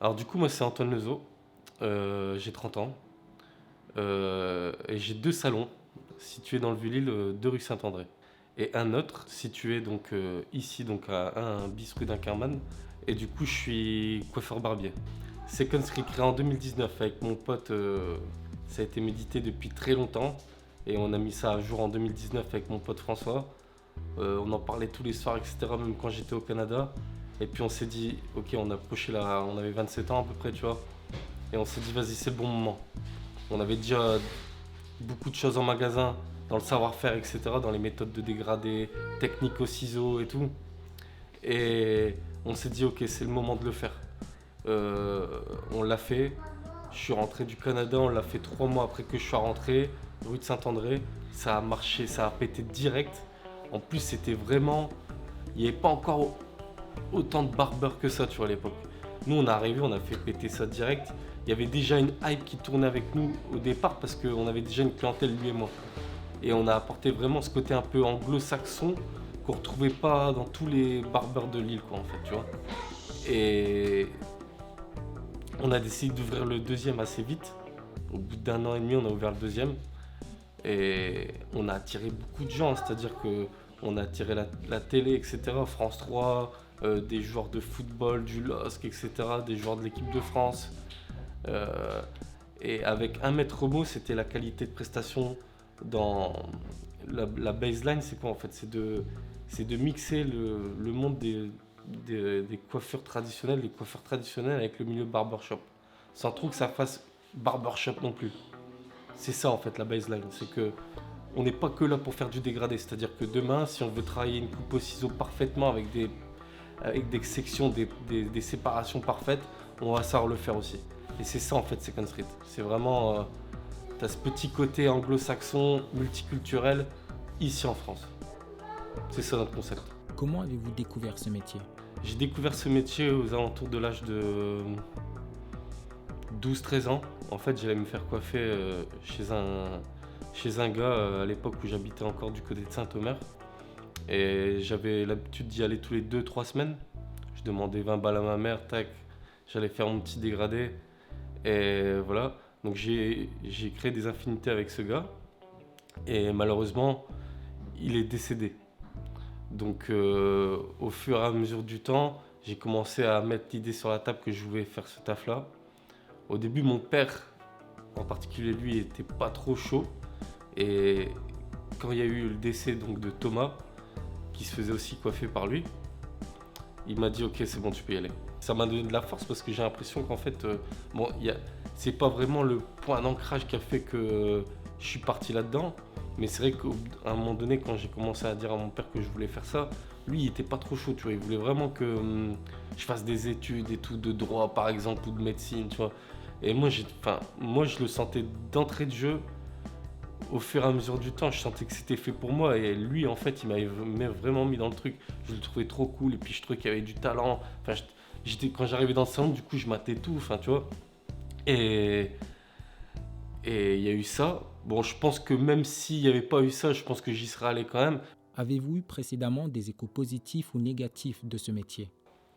Alors du coup, moi c'est Antoine Lezo, j'ai 30 ans, et j'ai 2 salons situés dans le Vieux-Lille, 2 rue Saint-André. Et un autre situé donc ici, donc à 1 bis rue d'Inkermann. Et du coup, je suis coiffeur barbier. Second Street créé en 2019 avec mon pote, ça a été médité depuis très longtemps. Et on a mis ça à jour en 2019 avec mon pote François. On en parlait tous les soirs, etc., même quand j'étais au Canada. Et puis on s'est dit, ok, on approchait là, on avait 27 ans à peu près, tu vois. Et on s'est dit, vas-y, c'est le bon moment. On avait déjà beaucoup de choses en magasin, dans le savoir-faire, etc., dans les méthodes de dégradé, techniques au ciseau et tout. Et on s'est dit, ok, c'est le moment de le faire. On l'a fait. Je suis rentré du Canada, on l'a fait 3 mois après que je sois rentré, rue de Saint-André. Ça a marché, ça a pété direct. En plus, c'était vraiment. Il n'y avait pas encore autant de barbeurs que ça, tu vois, à l'époque. Nous, on est arrivé, on a fait péter ça direct. Il y avait déjà une hype qui tournait avec nous au départ parce qu'on avait déjà une clientèle, lui et moi. Et on a apporté vraiment ce côté un peu anglo-saxon qu'on retrouvait pas dans tous les barbeurs de Lille, quoi, en fait, tu vois. Et on a décidé d'ouvrir le deuxième assez vite. Au bout d'un an et demi, on a ouvert le deuxième. Et on a attiré beaucoup de gens, c'est-à-dire que on a attiré la télé, etc. France 3, des joueurs de football, du LOSC, etc., des joueurs de l'équipe de France. Euh, et avec un maître mot, c'était la qualité de prestation dans la baseline. C'est quoi en fait? C'est de mixer le monde des coiffures traditionnelles, des coiffeurs traditionnels avec le milieu barbershop, sans trop que ça fasse barbershop non plus. C'est ça en fait la baseline, c'est que on n'est pas que là pour faire du dégradé, c'est-à-dire que demain, si on veut travailler une coupe au ciseau parfaitement avec des sections, des séparations parfaites, on va savoir le faire aussi. Et c'est ça en fait Second Street. C'est vraiment, t'as ce petit côté anglo-saxon, multiculturel, ici en France. C'est ça notre concept. Comment avez-vous découvert ce métier? J'ai découvert ce métier aux alentours de l'âge de 12-13 ans. En fait, j'allais me faire coiffer chez un gars à l'époque où j'habitais encore du côté de Saint-Omer. Et j'avais l'habitude d'y aller tous les 2-3 semaines. Je demandais 20 balles à ma mère, tac, j'allais faire mon petit dégradé. Et voilà. Donc j'ai créé des affinités avec ce gars. Et malheureusement, il est décédé. Donc au fur et à mesure du temps, j'ai commencé à mettre l'idée sur la table que je voulais faire ce taf-là. Au début, mon père, en particulier lui, était pas trop chaud. Et quand il y a eu le décès donc, de Thomas, qui se faisait aussi coiffer par lui, il m'a dit ok, c'est bon, tu peux y aller. Ça m'a donné de la force parce que j'ai l'impression qu'en fait, bon, c'est pas vraiment le point d'ancrage qui a fait que je suis parti là-dedans. Mais c'est vrai qu'à un moment donné, quand j'ai commencé à dire à mon père que je voulais faire ça, lui, il était pas trop chaud, tu vois. Il voulait vraiment que je fasse des études et tout, de droit par exemple, ou de médecine, tu vois. Et moi, je le sentais d'entrée de jeu. Au fur et à mesure du temps, je sentais que c'était fait pour moi. Et lui, en fait, il m'avait vraiment mis dans le truc. Je le trouvais trop cool. Et puis, je trouvais qu'il avait du talent. Enfin, quand j'arrivais dans le salon, du coup, je matais tout. Enfin, tu vois. Et et il y a eu ça. Bon, je pense que même s'il n'y avait pas eu ça, je pense que j'y serais allé quand même. Avez-vous eu précédemment des échos positifs ou négatifs de ce métier?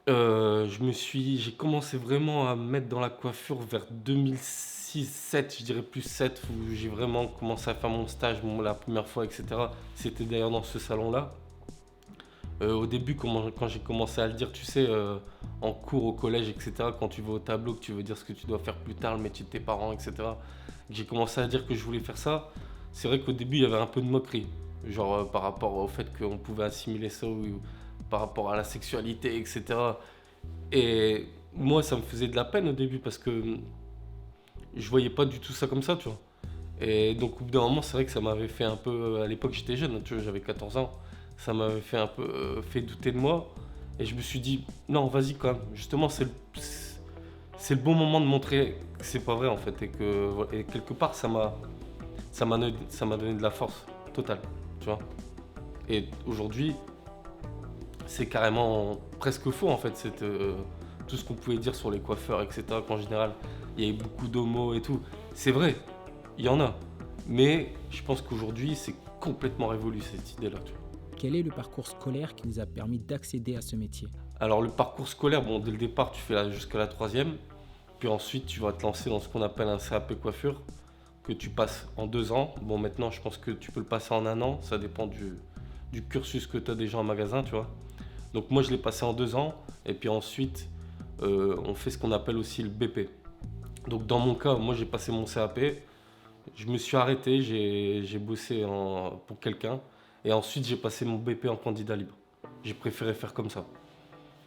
J'ai commencé vraiment à me mettre dans la coiffure vers 2006-7, je dirais plus 7, où j'ai vraiment commencé à faire mon stage la première fois, etc. C'était d'ailleurs dans ce salon-là. Au début, quand j'ai commencé à le dire, tu sais, en cours au collège, etc., quand tu vas au tableau, que tu veux dire ce que tu dois faire plus tard, le métier de tes parents, etc., que j'ai commencé à dire que je voulais faire ça, c'est vrai qu'au début, il y avait un peu de moquerie. Genre par rapport au fait qu'on pouvait assimiler ça ou par rapport à la sexualité, etc. Et moi, ça me faisait de la peine au début parce que je voyais pas du tout ça comme ça, tu vois. Et donc, au bout d'un moment, c'est vrai que ça m'avait fait un peu. À l'époque, j'étais jeune, tu vois, j'avais 14 ans. Ça m'avait fait un peu fait douter de moi. Et je me suis dit, non, vas-y quand même. Justement, c'est le bon moment de montrer que c'est pas vrai en fait. Et quelque part, ça m'a donné de la force totale, tu vois. Et aujourd'hui, c'est carrément presque faux en fait. Tout ce qu'on pouvait dire sur les coiffeurs, etc. Qu'en général, il y avait beaucoup d'homos et tout. C'est vrai, il y en a. Mais je pense qu'aujourd'hui, c'est complètement révolu cette idée-là. Tu vois. Quel est le parcours scolaire qui vous a permis d'accéder à ce métier? Alors, le parcours scolaire, bon, dès le départ, tu fais jusqu'à la troisième. Puis ensuite, tu vas te lancer dans ce qu'on appelle un CAP coiffure, que tu passes en 2 ans. Bon, maintenant, je pense que tu peux le passer en 1 an. Ça dépend du cursus que tu as déjà en magasin, tu vois. Donc moi, je l'ai passé en 2 ans. Et puis ensuite, on fait ce qu'on appelle aussi le BP. Donc dans mon cas, moi, j'ai passé mon CAP. Je me suis arrêté, j'ai bossé pour quelqu'un. Et ensuite, j'ai passé mon BP en candidat libre. J'ai préféré faire comme ça.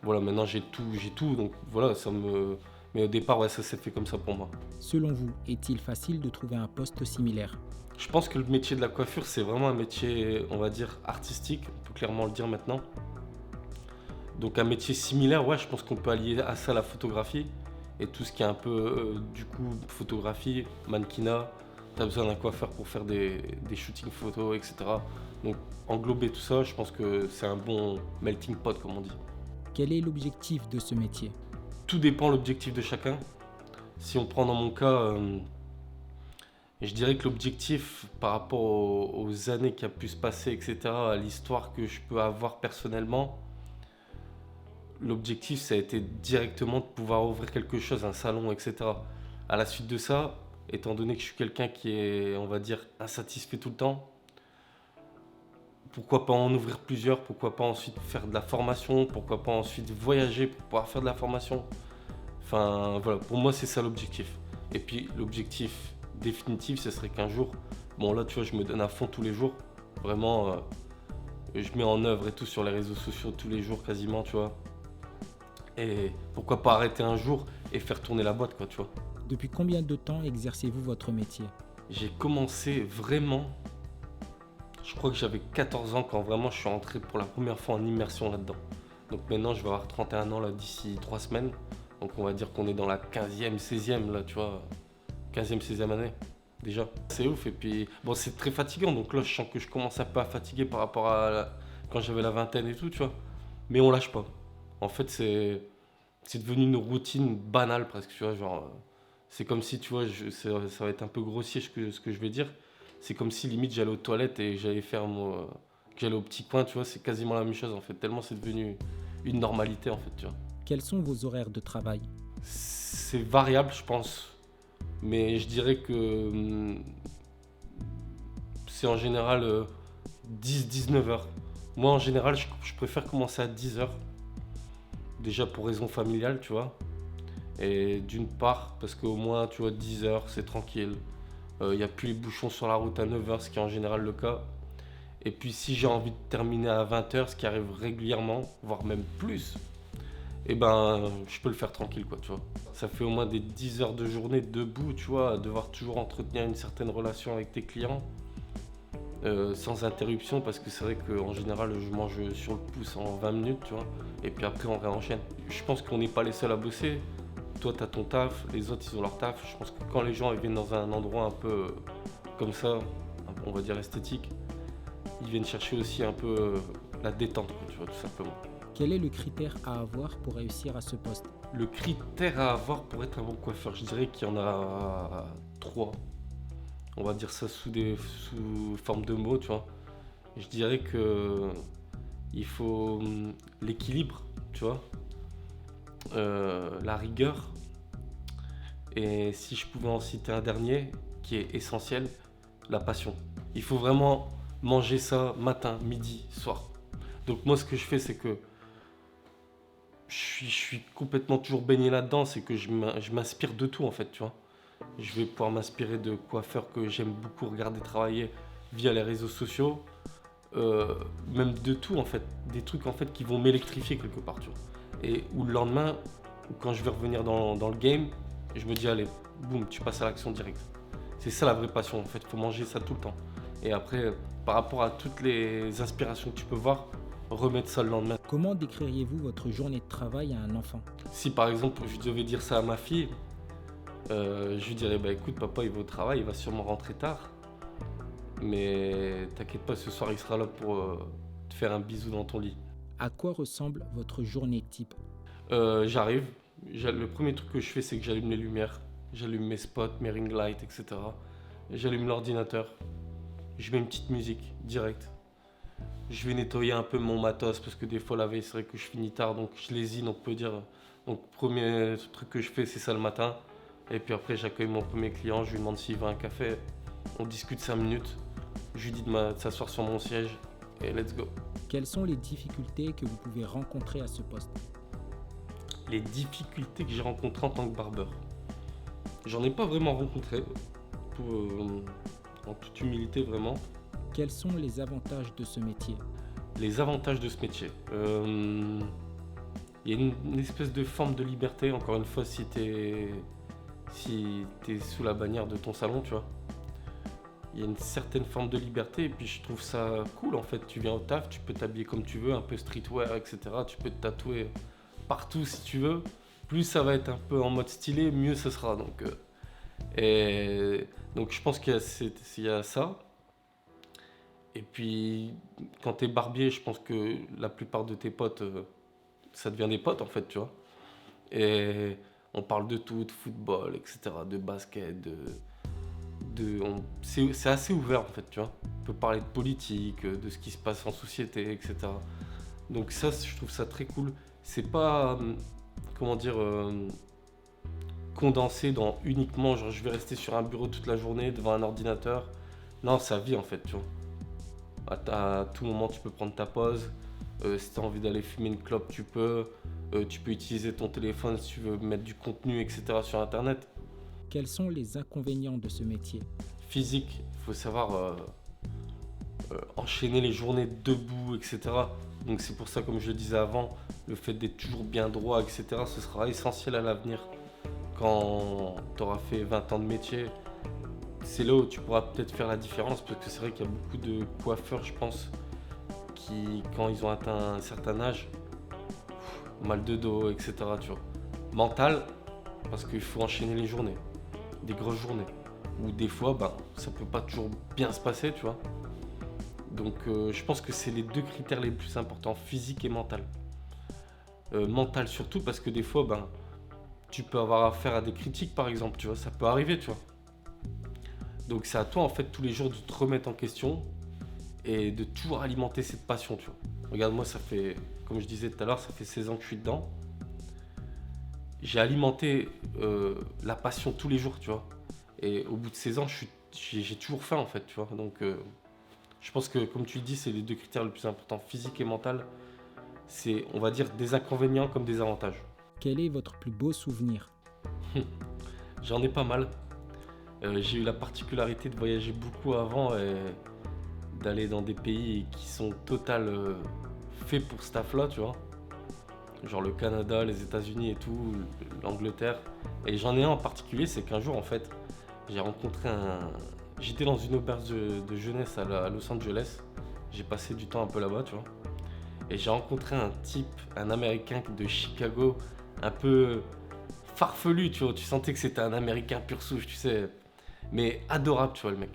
Voilà, maintenant j'ai tout. Donc voilà, ça me... Mais au départ, ouais, ça s'est fait comme ça pour moi. Selon vous, est-il facile de trouver un poste similaire? Je pense que le métier de la coiffure, c'est vraiment un métier, on va dire, artistique. On peut clairement le dire maintenant. Donc un métier similaire, ouais, je pense qu'on peut allier à ça la photographie. Et tout ce qui est un peu, du coup, photographie, mannequinat. Tu as besoin d'un coiffeur pour faire des shootings photos, etc. Donc englober tout ça, je pense que c'est un bon melting pot, comme on dit. Quel est l'objectif de ce métier? Tout dépend de l'objectif de chacun. Si on prend dans mon cas, je dirais que l'objectif par rapport aux années qui a pu se passer, etc., à l'histoire que je peux avoir personnellement, l'objectif ça a été directement de pouvoir ouvrir quelque chose, un salon, etc. À la suite de ça, étant donné que je suis quelqu'un qui est, on va dire, insatisfait tout le temps, pourquoi pas en ouvrir plusieurs, pourquoi pas ensuite faire de la formation, pourquoi pas ensuite voyager pour pouvoir faire de la formation. Enfin voilà, pour moi c'est ça l'objectif. Et puis l'objectif définitif, ce serait qu'un jour, bon là tu vois, je me donne à fond tous les jours. Vraiment, je mets en œuvre et tout sur les réseaux sociaux tous les jours quasiment, tu vois. Et pourquoi pas arrêter un jour et faire tourner la boîte, quoi, tu vois. Depuis combien de temps exercez-vous votre métier? J'ai commencé vraiment, je crois que j'avais 14 ans quand vraiment je suis rentré pour la première fois en immersion là-dedans. Donc maintenant je vais avoir 31 ans là d'ici 3 semaines. Donc on va dire qu'on est dans la 15e, 16e là, tu vois. 15e, 16e année déjà. C'est ouf et puis bon c'est très fatigant. Donc là je sens que je commence un peu à fatiguer par rapport à quand j'avais la vingtaine et tout, tu vois. Mais on lâche pas. En fait c'est devenu une routine banale presque, tu vois. Genre c'est comme si, tu vois, ça va être un peu grossier ce que je vais dire. C'est comme si limite j'allais aux toilettes et j'allais faire que j'allais au petit coin, tu vois. C'est quasiment la même chose en fait. Tellement c'est devenu une normalité en fait, tu vois. Quels sont vos horaires de travail? C'est variable, je pense. Mais je dirais que c'est en général 10-19 heures. Moi, en général, je préfère commencer à 10 heures. Déjà pour raison familiale, tu vois. Et d'une part, parce qu'au moins, tu vois, 10 heures, c'est tranquille. Il n'y a plus les bouchons sur la route à 9 heures, ce qui est en général le cas. Et puis, si j'ai envie de terminer à 20 heures, ce qui arrive régulièrement, voire même plus, et ben je peux le faire tranquille, quoi, tu vois. Ça fait au moins des 10 heures de journée debout, tu vois, à devoir toujours entretenir une certaine relation avec tes clients, sans interruption, parce que c'est vrai qu'en général je mange sur le pouce en 20 minutes, tu vois, et puis après on réenchaîne. Je pense qu'on n'est pas les seuls à bosser. Toi t'as ton taf, les autres ils ont leur taf. Je pense que quand les gens ils viennent dans un endroit un peu comme ça, on va dire esthétique, ils viennent chercher aussi un peu la détente, quoi, tu vois, tout simplement. Quel est le critère à avoir pour réussir à ce poste? Le critère à avoir pour être un bon coiffeur, je dirais qu'il y en a 3. On va dire ça sous forme de mots, tu vois. Je dirais que il faut l'équilibre, tu vois, la rigueur, et si je pouvais en citer un dernier qui est essentiel, la passion. Il faut vraiment manger ça matin, midi, soir. Donc moi ce que je fais c'est que je suis complètement toujours baigné là-dedans, c'est que je m'inspire de tout en fait, tu vois. Je vais pouvoir m'inspirer de coiffeurs que j'aime beaucoup regarder travailler via les réseaux sociaux, même de tout en fait, des trucs en fait qui vont m'électrifier quelque part, tu vois. Et où le lendemain, quand je vais revenir dans le game, je me dis allez, boum, tu passes à l'action directe. C'est ça la vraie passion en fait, il faut manger ça tout le temps. Et après, par rapport à toutes les inspirations que tu peux voir, remettre ça le lendemain. Comment décririez-vous votre journée de travail à un enfant? Si par exemple je devais dire ça à ma fille, je lui dirais bah écoute papa il va au travail, il va sûrement rentrer tard, mais t'inquiète pas ce soir il sera là pour te faire un bisou dans ton lit. À quoi ressemble votre journée type? J'arrive, le premier truc que je fais c'est que j'allume les lumières, j'allume mes spots, mes ring lights, etc. J'allume l'ordinateur, je mets une petite musique direct. Je vais nettoyer un peu mon matos parce que des fois la veille c'est vrai que je finis tard donc je lésine on peut dire Donc, premier truc que je fais, c'est ça le matin. Et puis après, j'accueille mon premier client, je lui demande s'il veut un café. On discute 5 minutes. Je lui dis de s'asseoir sur mon siège et let's go. Quelles sont les difficultés que vous pouvez rencontrer à ce poste? Les difficultés que j'ai rencontrées en tant que barbeur. J'en ai pas vraiment rencontré, en toute humilité vraiment. Quels sont les avantages de ce métier? Les avantages de ce métier. Il y a une espèce de forme de liberté, encore une fois, si t'es sous la bannière de ton salon, tu vois. Il y a une certaine forme de liberté et puis je trouve ça cool en fait. Tu viens au taf, tu peux t'habiller comme tu veux, un peu streetwear, etc. Tu peux te tatouer partout si tu veux. Plus ça va être un peu en mode stylé, mieux ce sera. Donc je pense il y a ça. Et puis quand t'es barbier, je pense que la plupart de tes potes, ça devient des potes en fait, tu vois. Et on parle de tout, de football, etc., de basket, c'est assez ouvert en fait, tu vois. On peut parler de politique, de ce qui se passe en société, etc. Donc ça, je trouve ça très cool. C'est pas, comment dire, condensé dans uniquement, genre je vais rester sur un bureau toute la journée devant un ordinateur. Non, ça vit en fait, tu vois. À tout moment, tu peux prendre ta pause. Si tu as envie d'aller fumer une clope, tu peux. Tu peux utiliser ton téléphone si tu veux mettre du contenu, etc. sur Internet. Quels sont les inconvénients de ce métier? Physique, il faut savoir enchaîner les journées debout, etc. Donc c'est pour ça, comme je le disais avant, le fait d'être toujours bien droit, etc., ce sera essentiel à l'avenir. Quand tu auras fait 20 ans de métier, c'est là où tu pourras peut-être faire la différence, parce que c'est vrai qu'il y a beaucoup de coiffeurs, je pense, qui, quand ils ont atteint un certain âge, mal de dos, etc., tu vois. Mental, parce qu'il faut enchaîner les journées, des grosses journées. Ou des fois, ça peut pas toujours bien se passer, tu vois. Donc je pense que c'est les deux critères les plus importants, physique et mental. Mental surtout parce que des fois, tu peux avoir affaire à des critiques par exemple, tu vois, ça peut arriver, tu vois. Donc c'est à toi en fait tous les jours de te remettre en question et de toujours alimenter cette passion, tu vois. Regarde, moi ça fait, comme je disais tout à l'heure, ça fait 16 ans que je suis dedans. J'ai alimenté la passion tous les jours, tu vois. Et au bout de 16 ans, j'ai toujours faim en fait, tu vois. Donc je pense que comme tu le dis, c'est les deux critères les plus importants, physique et mental. C'est, on va dire, des inconvénients comme des avantages. Quel est votre plus beau souvenir? J'en ai pas mal. J'ai eu la particularité de voyager beaucoup avant et d'aller dans des pays qui sont faits pour ce taf-là, tu vois. Genre le Canada, les États-Unis et tout, l'Angleterre. Et j'en ai un en particulier, c'est qu'un jour, en fait, j'ai rencontré J'étais dans une auberge de jeunesse à Los Angeles. J'ai passé du temps un peu là-bas, tu vois. Et j'ai rencontré un type, un Américain de Chicago, un peu farfelu, tu vois. Tu sentais que c'était un Américain pur souche, tu sais. Mais adorable, tu vois, le mec.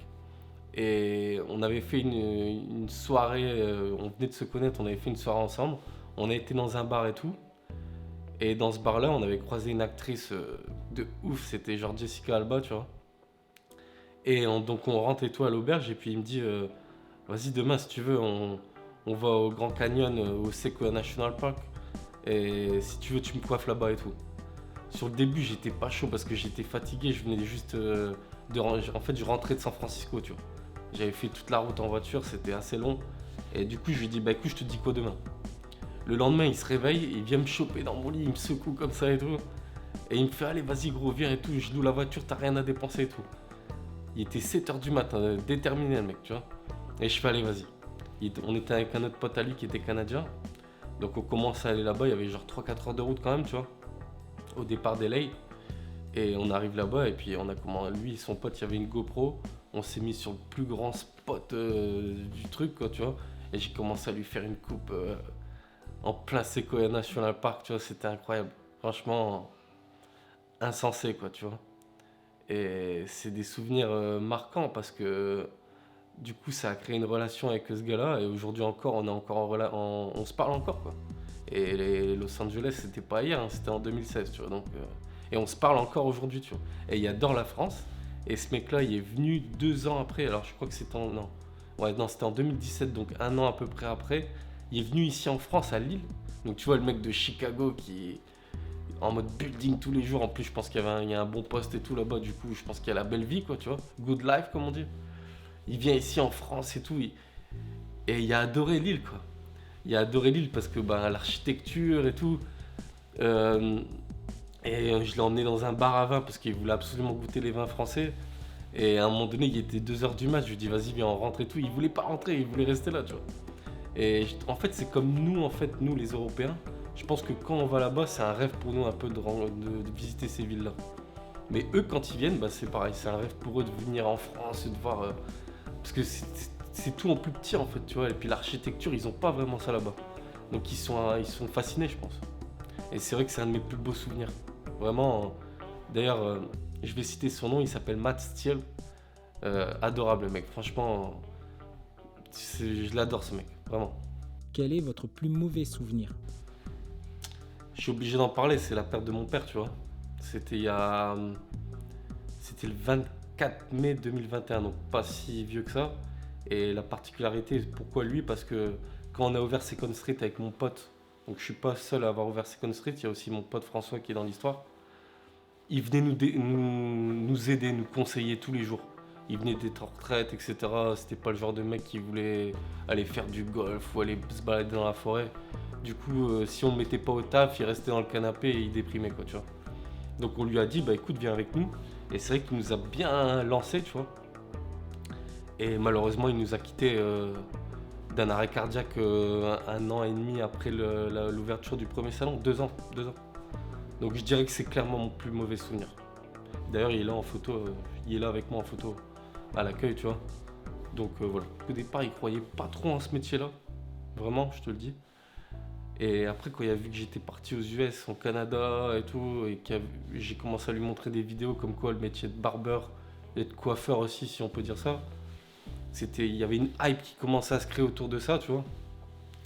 Et on avait fait une soirée, on venait de se connaître, on avait fait une soirée ensemble. On a été dans un bar et tout. Et dans ce bar-là, on avait croisé une actrice de ouf, c'était genre Jessica Alba, tu vois. Et donc on rentre et tout à l'auberge, et puis il me dit vas-y, demain, si tu veux, on va au Grand Canyon, au Sequoia National Park. Et si tu veux, tu me coiffes là-bas et tout. Sur le début, j'étais pas chaud parce que j'étais fatigué, je venais juste en fait, je rentrais de San Francisco, tu vois. J'avais fait toute la route en voiture, c'était assez long. Et du coup, je lui dis, bah écoute, je te dis quoi demain? Le lendemain, il se réveille, il vient me choper dans mon lit, il me secoue comme ça et tout. Et il me fait, allez, vas-y gros, viens et tout, je loue la voiture, t'as rien à dépenser et tout. Il était 7h du matin, déterminé le mec, tu vois. Et je fais, allez, vas-y. On était avec un autre pote à lui qui était canadien. Donc on commence à aller là-bas, il y avait genre 3-4 heures de route quand même, tu vois. Au départ d'LA. Et on arrive là-bas et puis lui et son pote, il y avait une GoPro. On s'est mis sur le plus grand spot du truc, quoi, tu vois. Et j'ai commencé à lui faire une coupe en plein Sequoia National Park, tu vois. C'était incroyable. Franchement, insensé, quoi, tu vois. Et c'est des souvenirs marquants parce que du coup, ça a créé une relation avec ce gars-là. Et aujourd'hui encore, on est encore on se parle encore, quoi. Et Los Angeles, c'était pas hier, hein, c'était en 2016, tu vois. Donc, et on se parle encore aujourd'hui, tu vois. Et il adore la France. Et ce mec-là, il est venu 2 ans après. Alors, je crois que c'était c'était en 2017, donc 1 an à peu près après. Il est venu ici en France, à Lille. Donc, tu vois, le mec de Chicago qui. en mode building tous les jours. En plus, je pense il y a un bon poste et tout là-bas. Du coup, je pense qu'il y a la belle vie, quoi, tu vois. Good life, comme on dit. Il vient ici en France et tout. Et il a adoré l'île, quoi. Il a adoré l'île parce que bah, l'architecture et tout. Euh, je l'ai emmené dans un bar à vin parce qu'il voulait absolument goûter les vins français. Et à un moment donné, il était 2h du mat. Je lui ai dit, vas-y, viens, on rentre et tout. Il voulait pas rentrer, il voulait rester là, tu vois. En fait, c'est comme nous, en fait, nous les Européens. Je pense que quand on va là-bas, c'est un rêve pour nous un peu de visiter ces villes-là. Mais eux, quand ils viennent, bah, c'est pareil. C'est un rêve pour eux de venir en France et de voir. Parce que c'est tout en plus petit, en fait, tu vois. Et puis l'architecture, ils ont pas vraiment ça là-bas. Donc ils sont fascinés, je pense. Et c'est vrai que c'est un de mes plus beaux souvenirs. Vraiment. D'ailleurs, je vais citer son nom, il s'appelle Matt Steele. Adorable mec, franchement, je l'adore ce mec, vraiment. Quel est votre plus mauvais souvenir? Je suis obligé d'en parler, c'est la perte de mon père, tu vois. C'était le 24 mai 2021, donc pas si vieux que ça. Et la particularité, pourquoi lui? Parce que quand on a ouvert Second Street avec mon pote, donc je suis pas seul à avoir ouvert Second Street, il y a aussi mon pote François qui est dans l'histoire. Il venait nous aider, nous conseiller tous les jours. Il venait d'être en retraite, etc. C'était pas le genre de mec qui voulait aller faire du golf ou aller se balader dans la forêt. Du coup, si on le mettait pas au taf, il restait dans le canapé et il déprimait, quoi, tu vois. Donc on lui a dit, bah écoute, viens avec nous. Et c'est vrai qu'il nous a bien lancé, tu vois. Et malheureusement, il nous a quittés d'un arrêt cardiaque un an et demi après l'ouverture du premier salon. 2 ans, 2 ans. Donc je dirais que c'est clairement mon plus mauvais souvenir. D'ailleurs, il est là en photo, il est là avec moi en photo à l'accueil, tu vois. Donc voilà. Au départ, il croyait pas trop en ce métier-là. Vraiment, je te le dis. Et après, quand il a vu que j'étais parti aux US, au Canada et tout, et que j'ai commencé à lui montrer des vidéos comme quoi le métier de barbeur et de coiffeur aussi, si on peut dire ça, il y avait une hype qui commençait à se créer autour de ça, tu vois.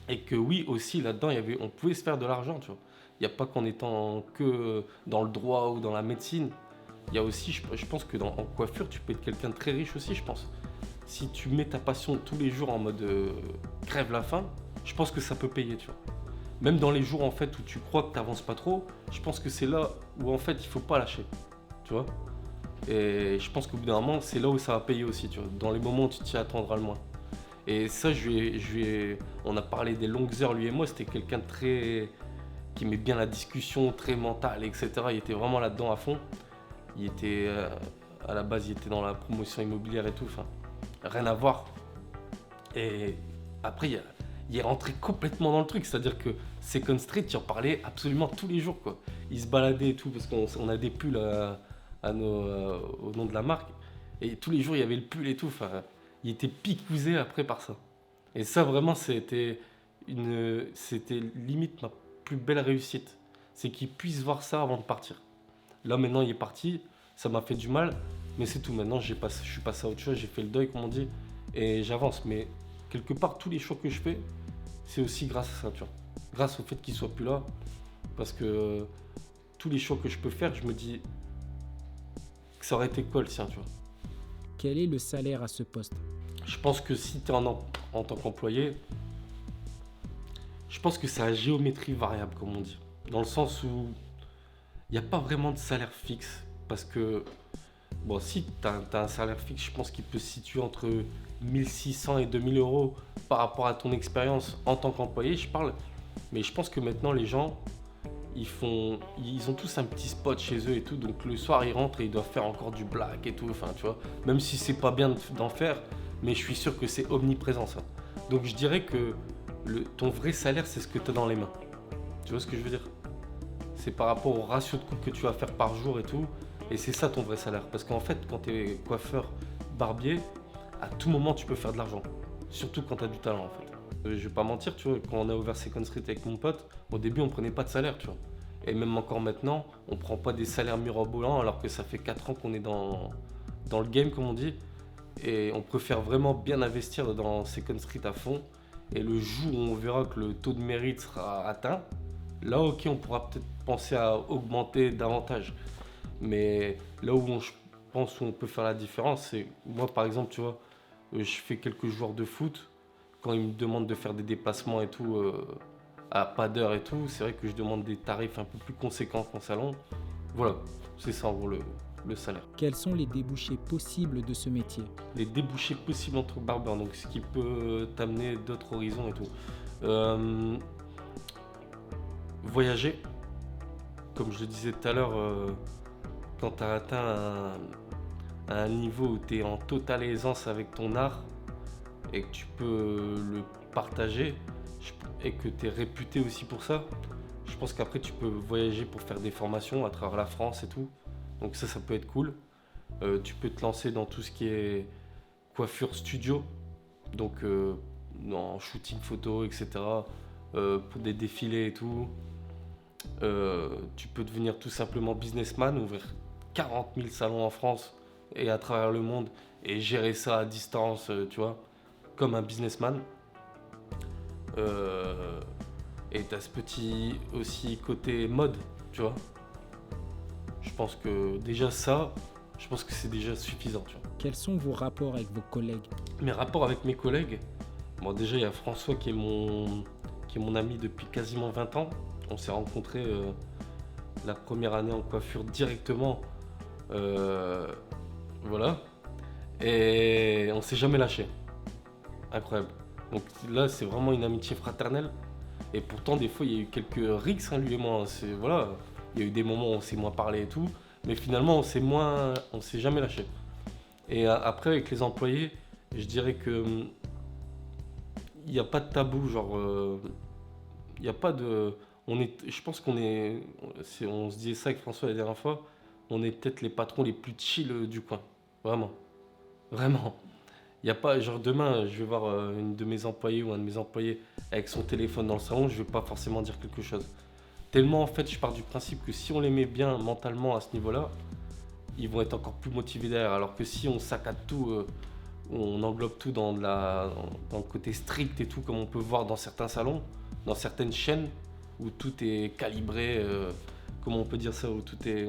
Et que oui, aussi là-dedans, on pouvait se faire de l'argent, tu vois. Il n'y a pas qu'en étant que dans le droit ou dans la médecine. Il y a aussi, je pense que en coiffure, tu peux être quelqu'un de très riche aussi, je pense. Si tu mets ta passion tous les jours en mode crève la faim, je pense que ça peut payer, tu vois. Même dans les jours en fait où tu crois que tu n'avances pas trop, je pense que c'est là où en fait il faut pas lâcher, tu vois. Et je pense qu'au bout d'un moment, c'est là où ça va payer aussi, tu vois. Dans les moments où tu t'y attendras le moins. Et ça, on a parlé des longues heures, lui et moi, c'était quelqu'un de très qui met bien la discussion, très mentale, etc. Il était vraiment là-dedans à fond. Il était, à la base, il était dans la promotion immobilière et tout, enfin, rien à voir. Et après, il est rentré complètement dans le truc, c'est-à-dire que Second Street, il en parlait absolument tous les jours, quoi. Il se baladait et tout, parce qu'on a des pulls au nom de la marque, et tous les jours, il y avait le pull et tout, enfin, il était picousé après par ça. Et ça, vraiment, c'était limite ma plus belle réussite. C'est qu'il puisse voir ça avant de partir. Là, maintenant, il est parti. Ça m'a fait du mal. Mais c'est tout. Maintenant, je suis passé à autre chose. J'ai fait le deuil, comme on dit. Et j'avance. Mais quelque part, tous les choix que je fais, c'est aussi grâce à ça, tu vois. Grâce au fait qu'il soit plus là. Parce que tous les choix que je peux faire, je me dis que ça aurait été quoi le sien, tu vois. Quel est le salaire à ce poste? Je pense que si tu es en tant qu'employé, je pense que c'est à géométrie variable, comme on dit. Dans le sens où il n'y a pas vraiment de salaire fixe. Parce que, bon, si tu as un salaire fixe, je pense qu'il peut se situer entre 1600 et 2000 euros par rapport à ton expérience en tant qu'employé, je parle. Mais je pense que maintenant, les gens, ils ont tous un petit spot chez eux et tout. Donc le soir, ils rentrent et ils doivent faire encore du black et tout. Enfin, tu vois, même si c'est pas bien d'en faire, mais je suis sûr que c'est omniprésent, ça. Donc je dirais que ton vrai salaire, c'est ce que tu as dans les mains. Tu vois ce que je veux dire? C'est par rapport au ratio de coupe que tu vas faire par jour et tout. Et c'est ça ton vrai salaire. Parce qu'en fait, quand tu es coiffeur, barbier, à tout moment, tu peux faire de l'argent. Surtout quand tu as du talent, en fait. Je vais pas mentir, tu vois, quand on a ouvert Second Street avec mon pote, au début, on prenait pas de salaire, tu vois. Et même encore maintenant, on prend pas des salaires mirobolants alors que ça fait 4 ans qu'on est dans le game, comme on dit. Et on préfère vraiment bien investir dans Second Street à fond. Et le jour où on verra que le taux de mérite sera atteint, là, ok, on pourra peut-être penser à augmenter davantage. Mais là où je pense où on peut faire la différence, c'est moi, par exemple, tu vois, je fais quelques joueurs de foot. Quand ils me demandent de faire des déplacements et tout à pas d'heure et tout, c'est vrai que je demande des tarifs un peu plus conséquents qu'en salon. Voilà, c'est ça en gros le salaire. Quels sont les débouchés possibles de ce métier? Les débouchés possibles en tant que barbeur, donc ce qui peut t'amener d'autres horizons et tout. Euh, Voyager, comme je le disais tout à l'heure, quand tu as atteint un niveau où tu es en totale aisance avec ton art et que tu peux le partager et que tu es réputé aussi pour ça, je pense qu'après tu peux voyager pour faire des formations à travers la France et tout. Donc ça peut être cool. Tu peux te lancer dans tout ce qui est coiffure studio, donc en shooting photo, etc. Pour des défilés et tout. Tu peux devenir tout simplement businessman, ouvrir 40 000 salons en France et à travers le monde et gérer ça à distance, tu vois, comme un businessman. Et t'as ce petit aussi côté mode, tu vois. Je pense que déjà ça, je pense que c'est déjà suffisant, tu vois. Quels sont vos rapports avec vos collègues? Mes rapports avec mes collègues, bon déjà il y a François qui est mon ami depuis quasiment 20 ans. On s'est rencontrés la première année en coiffure directement, voilà. Et on s'est jamais lâché. Incroyable. Donc là c'est vraiment une amitié fraternelle. Et pourtant des fois il y a eu quelques rixes, hein, lui et moi. Voilà, il y a eu des moments où on s'est moins parlé et tout. Mais finalement on s'est jamais lâché. Et après avec les employés, je dirais que il n'y a pas de tabou, genre il n'y a pas de. Je pense on se disait ça avec François la dernière fois, on est peut-être les patrons les plus chill du coin. Vraiment. Vraiment. Il n'y a pas, genre demain, je vais voir une de mes employées ou un de mes employés avec son téléphone dans le salon, je ne vais pas forcément dire quelque chose. Tellement en fait, je pars du principe que si on les met bien mentalement à ce niveau-là, ils vont être encore plus motivés derrière. Alors que si on saccade tout, on englobe tout dans le côté strict et tout, comme on peut voir dans certains salons, dans certaines chaînes, où tout est calibré, comment on peut dire ça, où tout est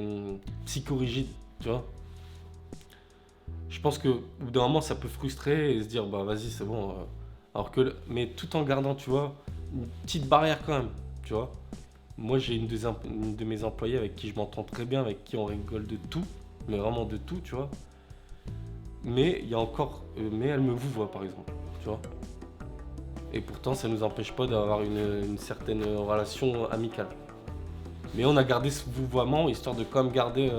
psychorigide, tu vois. Je pense que au bout d'un moment, ça peut frustrer et se dire, bah vas-y, c'est bon. Mais tout en gardant, tu vois, une petite barrière quand même, tu vois. Moi, j'ai une de mes employées avec qui je m'entends très bien, avec qui on rigole de tout, mais vraiment de tout, tu vois. Mais il y a encore, mais elle me vouvoie par exemple, tu vois. Et pourtant, ça ne nous empêche pas d'avoir une certaine relation amicale. Mais on a gardé ce vouvoiement histoire de quand même garder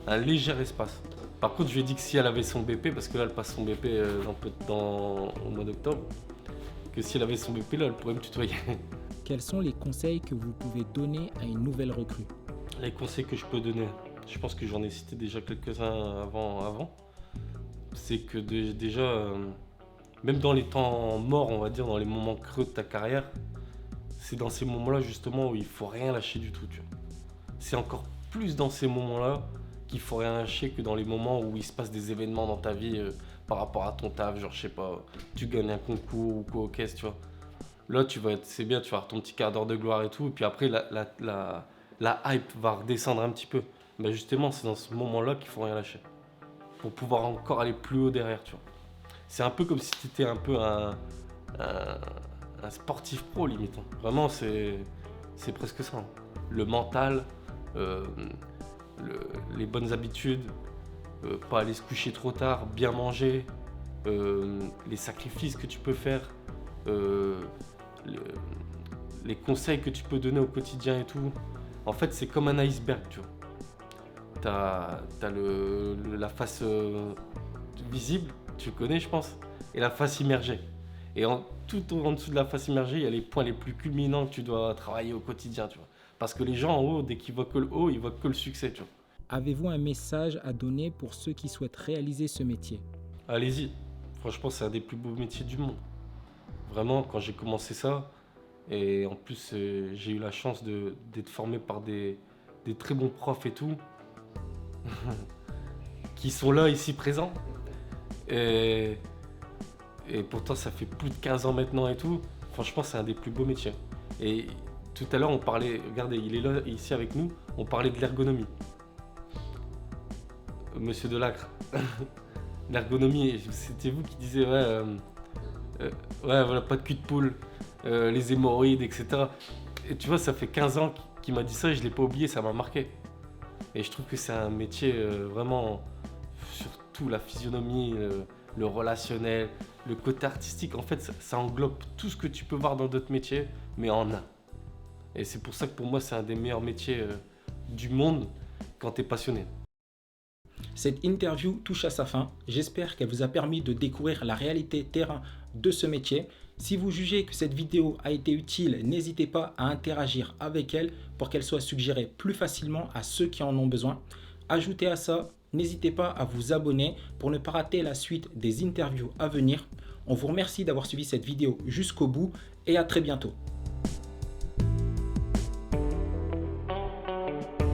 un léger espace. Par contre, je lui ai dit que si elle avait son BP, parce que là elle passe son BP au mois d'octobre, que si elle avait son BP là, elle pourrait me tutoyer. Quels sont les conseils que vous pouvez donner à une nouvelle recrue? Les conseils que je peux donner, je pense que j'en ai cité déjà quelques-uns avant. C'est que déjà, même dans les temps morts, on va dire, dans les moments creux de ta carrière, c'est dans ces moments-là justement où il faut rien lâcher du tout, tu vois. C'est encore plus dans ces moments-là qu'il faut rien lâcher que dans les moments où il se passe des événements dans ta vie par rapport à ton taf, genre je sais pas, tu gagnes un concours ou quoi aux caisses, tu vois. Là, c'est bien, tu vas avoir ton petit quart d'heure de gloire et tout, et puis après la hype va redescendre un petit peu. Mais justement, c'est dans ce moment-là qu'il faut rien lâcher pour pouvoir encore aller plus haut derrière, tu vois. C'est un peu comme si tu étais un peu un sportif pro, limite, hein. Vraiment, c'est presque ça, hein. Le mental, euh, les bonnes habitudes, pas aller se coucher trop tard, bien manger, les sacrifices que tu peux faire, euh, le- les conseils que tu peux donner au quotidien et tout. En fait, c'est comme un iceberg, tu vois. T'as la face visible, tu connais, je pense, et la face immergée. Et tout en dessous de la face immergée, il y a les points les plus culminants que tu dois travailler au quotidien, tu vois. Parce que les gens en haut, dès qu'ils voient que le haut, ils voient que le succès, tu vois. Avez-vous un message à donner pour ceux qui souhaitent réaliser ce métier? Allez-y. Franchement, c'est un des plus beaux métiers du monde. Vraiment, quand j'ai commencé ça, et en plus, j'ai eu la chance d'être formé par des très bons profs et tout, qui sont là, ici présents. Et, et pourtant, ça fait plus de 15 ans maintenant et tout. Franchement, c'est un des plus beaux métiers. Et tout à l'heure, on parlait, regardez, il est là, ici avec nous, on parlait de l'ergonomie. Monsieur Delacre, l'ergonomie, c'était vous qui disiez, ouais, voilà, pas de cul de poule, les hémorroïdes, etc. Et tu vois, ça fait 15 ans qu'il m'a dit ça et je l'ai pas oublié, ça m'a marqué. Et je trouve que c'est un métier vraiment, surtout la physionomie, le relationnel, le côté artistique. En fait, ça englobe tout ce que tu peux voir dans d'autres métiers, mais en un. Et c'est pour ça que pour moi, c'est un des meilleurs métiers du monde quand tu es passionné. Cette interview touche à sa fin. J'espère qu'elle vous a permis de découvrir la réalité terrain de ce métier. Si vous jugez que cette vidéo a été utile, n'hésitez pas à interagir avec elle pour qu'elle soit suggérée plus facilement à ceux qui en ont besoin. Ajoutez à ça, n'hésitez pas à vous abonner pour ne pas rater la suite des interviews à venir. On vous remercie d'avoir suivi cette vidéo jusqu'au bout et à très bientôt.